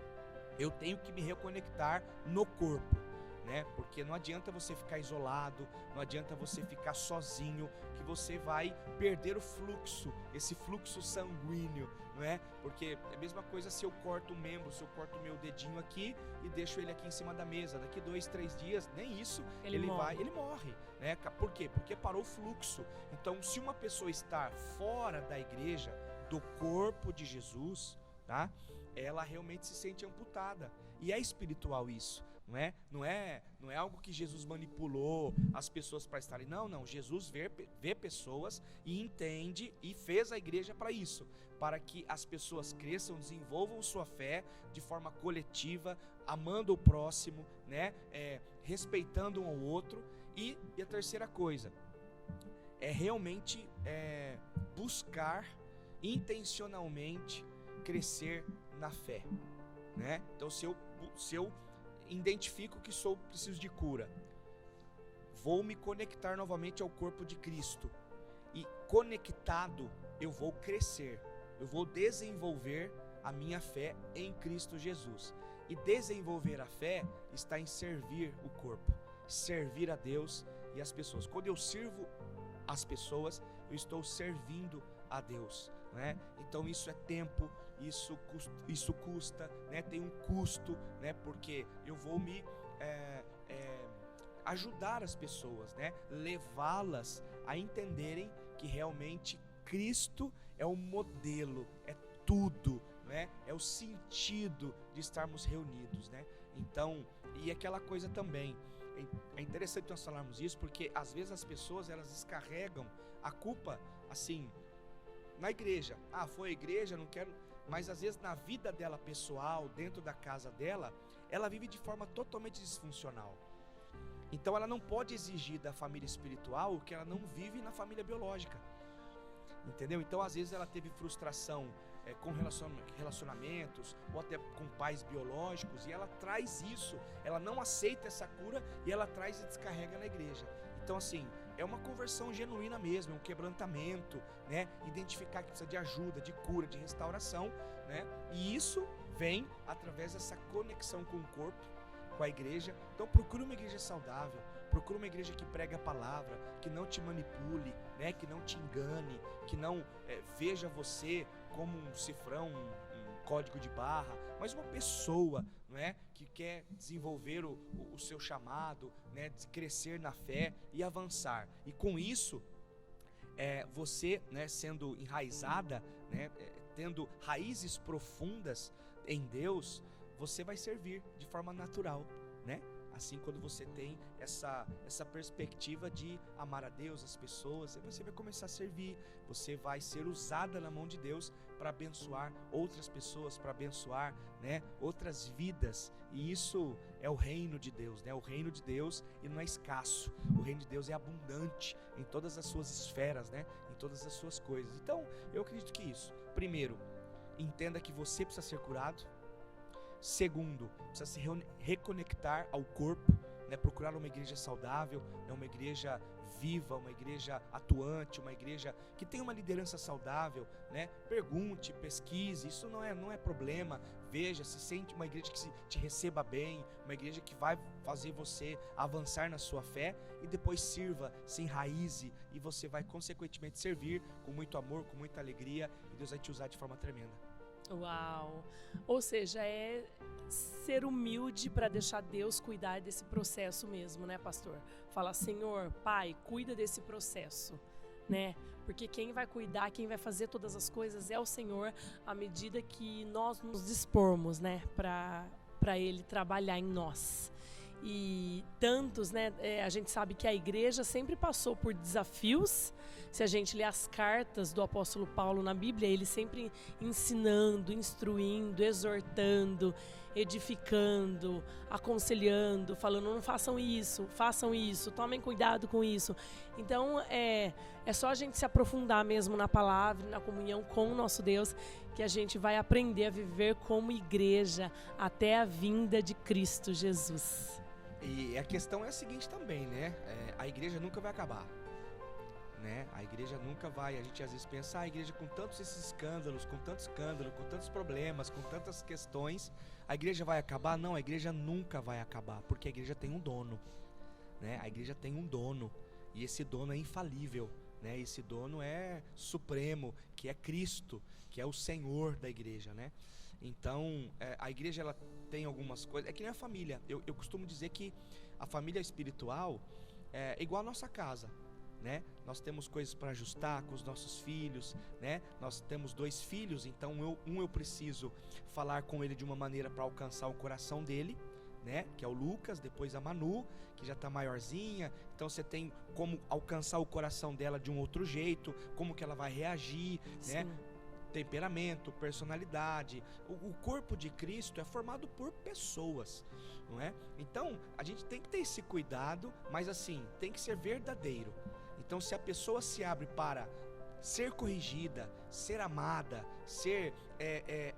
eu tenho que me reconectar no corpo, né? Porque não adianta você ficar isolado, não adianta você ficar sozinho, que você vai perder o fluxo, esse fluxo sanguíneo, não é? Porque é a mesma coisa se eu corto um membro, se eu corto o meu dedinho aqui e deixo ele aqui em cima da mesa, daqui 2, 3 dias, nem isso, ele morre, né? Por quê? Porque parou o fluxo. Então, se uma pessoa está fora da igreja, do corpo de Jesus, tá? Ela realmente se sente amputada, e é espiritual isso. Não é algo que Jesus manipulou as pessoas para estarem. Não, Jesus vê pessoas e entende e fez a igreja para isso, para que as pessoas cresçam, desenvolvam sua fé de forma coletiva, amando o próximo, né? Respeitando um ao outro. E a terceira coisa é realmente buscar intencionalmente crescer na fé, né? Então, se eu identifico que preciso de cura, vou me conectar novamente ao corpo de Cristo. E conectado, eu vou crescer, eu vou desenvolver a minha fé em Cristo Jesus. E desenvolver a fé está em servir o corpo, servir a Deus e as pessoas. Quando eu sirvo as pessoas, eu estou servindo a Deus, né? Então isso é tempo, isso custa, né? Tem um custo, né? Porque eu vou me ajudar as pessoas, né? Levá-las a entenderem que realmente Cristo é o modelo, é tudo, né? É o sentido de estarmos reunidos, né? Então, e aquela coisa também, é interessante nós falarmos isso, porque às vezes as pessoas, elas descarregam a culpa, assim, na igreja. Foi a igreja, não quero... Mas às vezes na vida dela pessoal, dentro da casa dela, ela vive de forma totalmente disfuncional. Então ela não pode exigir da família espiritual o que ela não vive na família biológica. Entendeu? Então às vezes ela teve frustração com relacionamentos, ou até com pais biológicos, e ela traz isso, ela não aceita essa cura, e ela traz e descarrega na igreja. Então assim, é uma conversão genuína mesmo, é um quebrantamento, né? Identificar que precisa de ajuda, de cura, de restauração, né? E isso vem através dessa conexão com o corpo, com a igreja. Então procure uma igreja saudável, procure uma igreja que prega a palavra, que não te manipule, né? Que não te engane, que não veja você como um cifrão, um código de barra, mas uma pessoa, não é? Que quer desenvolver o seu chamado, né? Crescer na fé e avançar. E com isso, você, né, sendo enraizada, né, tendo raízes profundas em Deus, você vai servir de forma natural, né? Assim, quando você tem essa perspectiva de amar a Deus, as pessoas, você vai começar a servir, você vai ser usada na mão de Deus para abençoar outras pessoas, para abençoar, né, outras vidas. E isso é o reino de Deus, né? O reino de Deus, e não é escasso, o reino de Deus é abundante em todas as suas esferas, né? Em todas as suas coisas. Então, eu acredito que isso, primeiro, entenda que você precisa ser curado. Segundo, precisa se reconectar ao corpo, né? Procurar uma igreja saudável, né? Uma igreja viva, uma igreja atuante, uma igreja que tem uma liderança saudável, né? Pergunte, pesquise, isso não é problema. Veja, se sente uma igreja que te receba bem, uma igreja que vai fazer você avançar na sua fé, e depois sirva, se enraize, e você vai consequentemente servir com muito amor, com muita alegria, e Deus vai te usar de forma tremenda. Uau! Ou seja, é ser humilde para deixar Deus cuidar desse processo mesmo, né, pastor? Falar, Senhor, Pai, cuida desse processo, né? Porque quem vai cuidar, quem vai fazer todas as coisas é o Senhor, à medida que nós nos dispormos, né, para Ele trabalhar em nós. E tantos, né, a gente sabe que a igreja sempre passou por desafios. Se a gente lê as cartas do apóstolo Paulo na Bíblia, ele sempre ensinando, instruindo, exortando, edificando, aconselhando, falando, não façam isso, tomem cuidado com isso. Então é só a gente se aprofundar mesmo na palavra, na comunhão com o nosso Deus, que a gente vai aprender a viver como igreja até a vinda de Cristo Jesus. E a questão é a seguinte também, né? A igreja nunca vai acabar, né? A igreja nunca vai. A gente às vezes pensa, a igreja com tantos esses escândalos, com tanto escândalo, com tantos problemas, com tantas questões, a igreja vai acabar? Não, a igreja nunca vai acabar, porque a igreja tem um dono, né? A igreja tem um dono, e esse dono é infalível, né? Esse dono é supremo, que é Cristo, que é o Senhor da igreja, né? Então, a igreja, ela tem algumas coisas, é que nem a família. Eu costumo dizer que a família espiritual é igual a nossa casa, né? Nós temos coisas para ajustar com os nossos filhos, né? Nós temos 2 filhos, então eu preciso falar com ele de uma maneira para alcançar o coração dele, né? Que é o Lucas, depois a Manu, que já está maiorzinha. Então você tem como alcançar o coração dela de um outro jeito, como que ela vai reagir, Sim. né? Temperamento, personalidade. O corpo de Cristo é formado por pessoas, não é? Então a gente tem que ter esse cuidado, mas assim, tem que ser verdadeiro. Então se a pessoa se abre para ser corrigida, ser amada, ser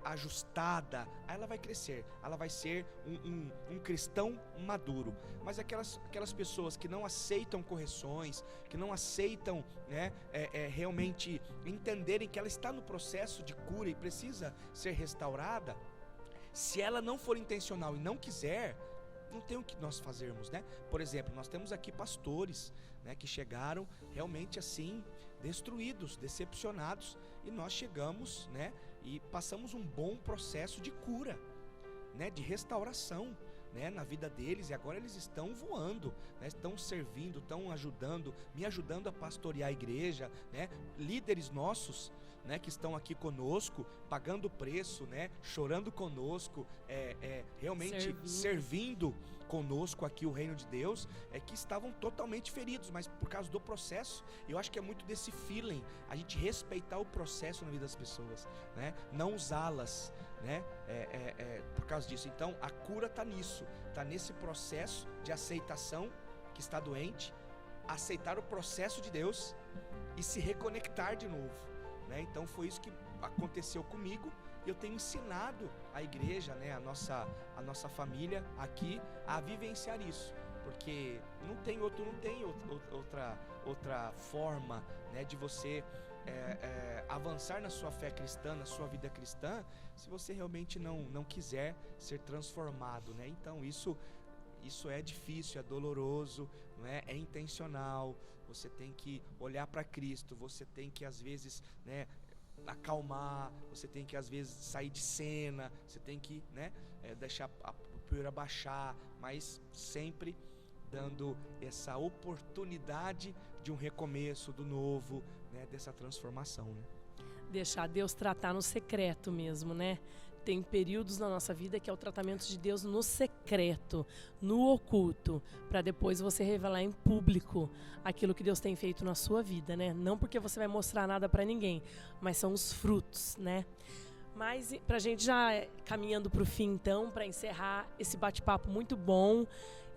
ajustada, aí ela vai crescer, ela vai ser um cristão maduro. Mas aquelas pessoas que não aceitam correções, que não aceitam, né, realmente entenderem que ela está no processo de cura e precisa ser restaurada, se ela não for intencional e não quiser, não tem o que nós fazermos, né? Por exemplo, nós temos aqui pastores, né, que chegaram realmente assim, destruídos, decepcionados, e nós chegamos, né, e passamos um bom processo de cura, né, de restauração, né, na vida deles, e agora eles estão voando, né, estão servindo, estão ajudando, me ajudando a pastorear a igreja, né, líderes nossos, né, que estão aqui conosco, pagando o preço, né, chorando conosco, realmente servindo conosco aqui o reino de Deus, que estavam totalmente feridos, mas por causa do processo. Eu acho que é muito desse feeling, a gente respeitar o processo na vida das pessoas, né, não usá-las, né, por causa disso. Então a cura está nisso, está nesse processo de aceitação que está doente, aceitar o processo de Deus e se reconectar de novo, né? Então foi isso que aconteceu comigo. Eu tenho ensinado a igreja, né, a nossa família aqui a vivenciar isso, porque não tem outra forma, né, de você avançar na sua fé cristã, na sua vida cristã, se você realmente não quiser ser transformado, né? Então isso é difícil, é doloroso, não é? É intencional. Você tem que olhar para Cristo, você tem que às vezes, né, acalmar, você tem que às vezes sair de cena, você tem que, né, deixar a poeira baixar, mas sempre dando essa oportunidade de um recomeço, do novo, né, dessa transformação, né? Deixar Deus tratar no secreto mesmo, né? Tem períodos na nossa vida que é o tratamento de Deus no secreto, no oculto, para depois você revelar em público aquilo que Deus tem feito na sua vida, né? Não porque você vai mostrar nada para ninguém, mas são os frutos, né? Mas pra gente já caminhando pro fim então, para encerrar esse bate-papo muito bom,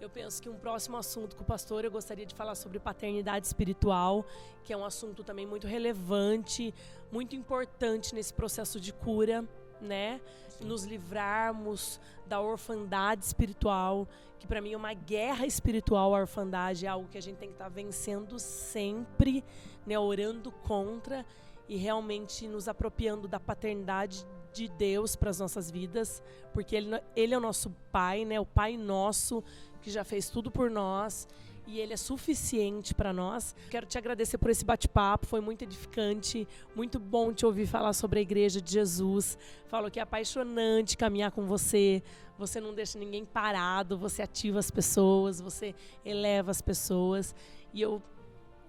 eu penso que um próximo assunto com o pastor, eu gostaria de falar sobre paternidade espiritual, que é um assunto também muito relevante, muito importante nesse processo de cura, né? Nos livrarmos da orfandade espiritual, que para mim é uma guerra espiritual. A orfandade é algo que a gente tem que estar vencendo sempre, né? Orando contra e realmente nos apropriando da paternidade de Deus para as nossas vidas, porque ele é o nosso Pai, né? O Pai nosso, que já fez tudo por nós, e Ele é suficiente para nós. Quero te agradecer por esse bate-papo, foi muito edificante, muito bom te ouvir falar sobre a Igreja de Jesus. Falo que é apaixonante caminhar com você, você não deixa ninguém parado, você ativa as pessoas, você eleva as pessoas, e eu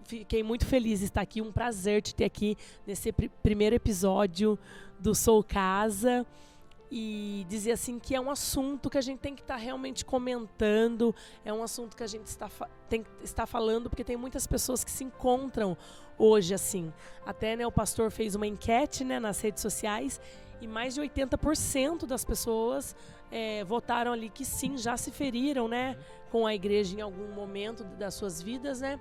fiquei muito feliz de estar aqui, um prazer te ter aqui nesse primeiro episódio do Sou Casa. E dizer assim que é um assunto que a gente tem que estar realmente comentando, é um assunto que a gente tem que estar falando, porque tem muitas pessoas que se encontram hoje assim. Até, né, o pastor fez uma enquete, né, nas redes sociais, e mais de 80% das pessoas votaram ali que sim, já se feriram, né, com a igreja em algum momento das suas vidas, né?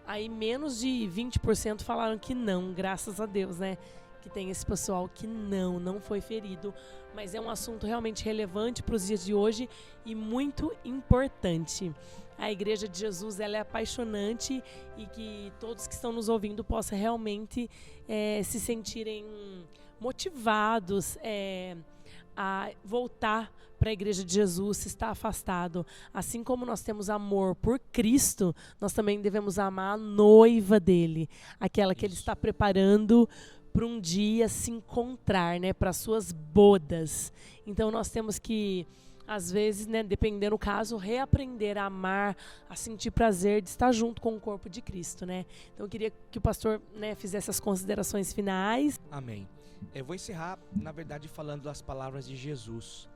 Aí menos de 20% falaram que não, graças a Deus, né? Que tem esse pessoal que não foi ferido, mas é um assunto realmente relevante para os dias de hoje e muito importante. A Igreja de Jesus, ela é apaixonante, e que todos que estão nos ouvindo possam realmente se sentirem motivados a voltar para a Igreja de Jesus, se está afastado. Assim como nós temos amor por Cristo, nós também devemos amar a noiva dele, aquela que ele está preparando para um dia se encontrar, né, para suas bodas. Então nós temos que, às vezes, né, dependendo do caso, reaprender a amar, a sentir prazer de estar junto com o corpo de Cristo, né? Então eu queria que o pastor, né, fizesse as considerações finais. Amém. Eu vou encerrar, na verdade, falando das palavras de Jesus,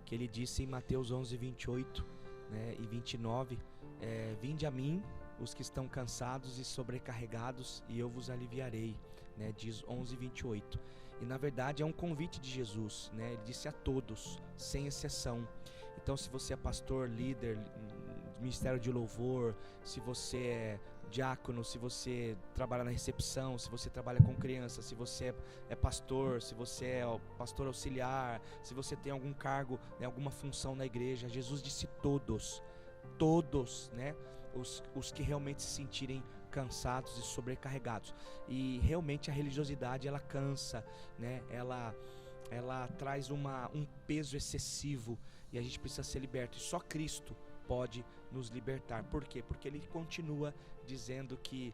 que ele disse em Mateus 11, 28, né, e 29, vinde a mim, os que estão cansados e sobrecarregados, e eu vos aliviarei. Né, diz 11:28, e na verdade é um convite de Jesus, né? Ele disse a todos, sem exceção. Então, se você é pastor, líder, ministério de louvor, se você é diácono, se você trabalha na recepção, se você trabalha com crianças, se você é pastor, se você é pastor auxiliar, se você tem algum cargo, né, alguma função na igreja. Jesus disse todos, né, os que realmente se sentirem cansados e sobrecarregados. E realmente a religiosidade, ela cansa, né, ela traz um peso excessivo, e a gente precisa ser liberto, e só Cristo pode nos libertar. Por quê? Porque ele continua dizendo que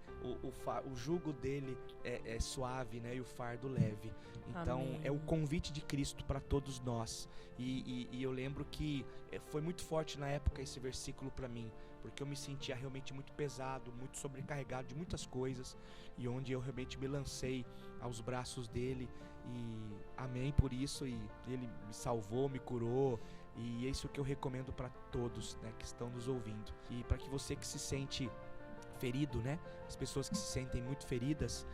o jugo dele é suave, né, e o fardo leve. Então, Amém. é o convite de Cristo para todos nós. E eu lembro que foi muito forte na época esse versículo para mim, porque eu me sentia realmente muito pesado, muito sobrecarregado de muitas coisas, e onde eu realmente me lancei aos braços dele, e amém por isso, e ele me salvou, me curou. E é isso que eu recomendo para todos, né, que estão nos ouvindo. E para que você que se sente ferido, né, as pessoas que se sentem muito feridas,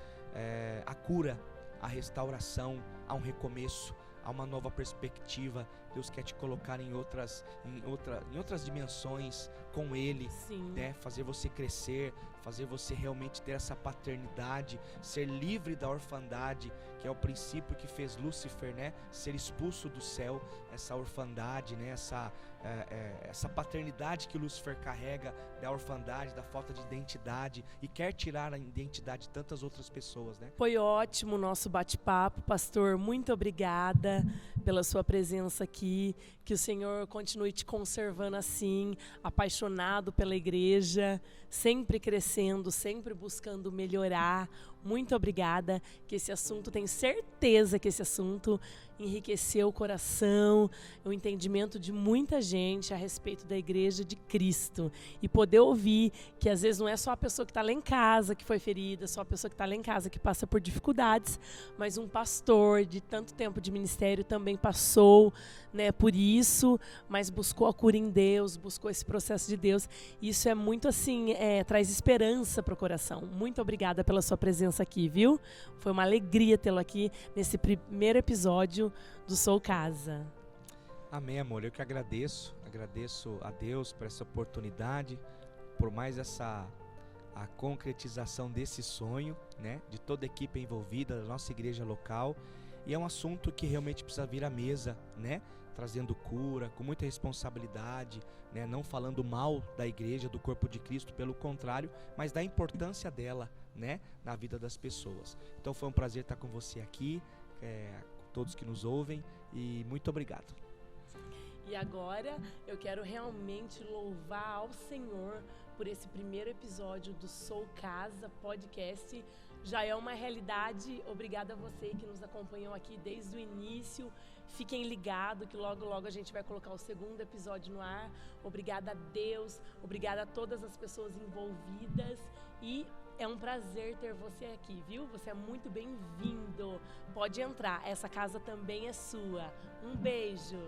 a cura, a restauração, há um recomeço, há uma nova perspectiva. Deus quer te colocar em outras dimensões com Ele, né, fazer você crescer, fazer você realmente ter essa paternidade, ser livre da orfandade, que é o princípio que fez Lúcifer, né, ser expulso do céu, essa orfandade, né, essa paternidade que Lúcifer carrega, da orfandade, da falta de identidade, e quer tirar a identidade de tantas outras pessoas, né? Foi ótimo o nosso bate-papo, pastor. Muito obrigada pela sua presença aqui. Que o Senhor continue te conservando assim, apaixonado pela igreja, sempre crescendo, sempre buscando melhorar. Muito obrigada, que esse assunto, tenho certeza que esse assunto enriqueceu o coração, o entendimento de muita gente a respeito da igreja de Cristo. E poder ouvir que às vezes não é só a pessoa que está lá em casa que foi ferida, só a pessoa que está lá em casa que passa por dificuldades, mas um pastor de tanto tempo de ministério também passou, né, por isso, mas buscou a cura em Deus, buscou esse processo de Deus. Isso é muito assim, traz esperança para o coração. Muito obrigada pela sua presença aqui, viu? Foi uma alegria tê-lo aqui nesse primeiro episódio do Sou Casa. Amém, amor. Eu que agradeço a Deus por essa oportunidade, por mais a concretização desse sonho, né, de toda a equipe envolvida, da nossa igreja local. E é um assunto que realmente precisa vir à mesa, né, trazendo cura, com muita responsabilidade, né, não falando mal da igreja, do corpo de Cristo, pelo contrário, mas da importância dela, né, na vida das pessoas. Então foi um prazer estar com você aqui, todos que nos ouvem, e muito obrigado. E agora eu quero realmente louvar ao Senhor por esse primeiro episódio do Sou Casa Podcast. Já é uma realidade. Obrigada a você que nos acompanhou aqui desde o início. Fiquem ligados que logo, logo a gente vai colocar o segundo episódio no ar. Obrigada a Deus, obrigada a todas as pessoas envolvidas. E é um prazer ter você aqui, viu? Você é muito bem-vindo. Pode entrar, essa casa também é sua. Um beijo.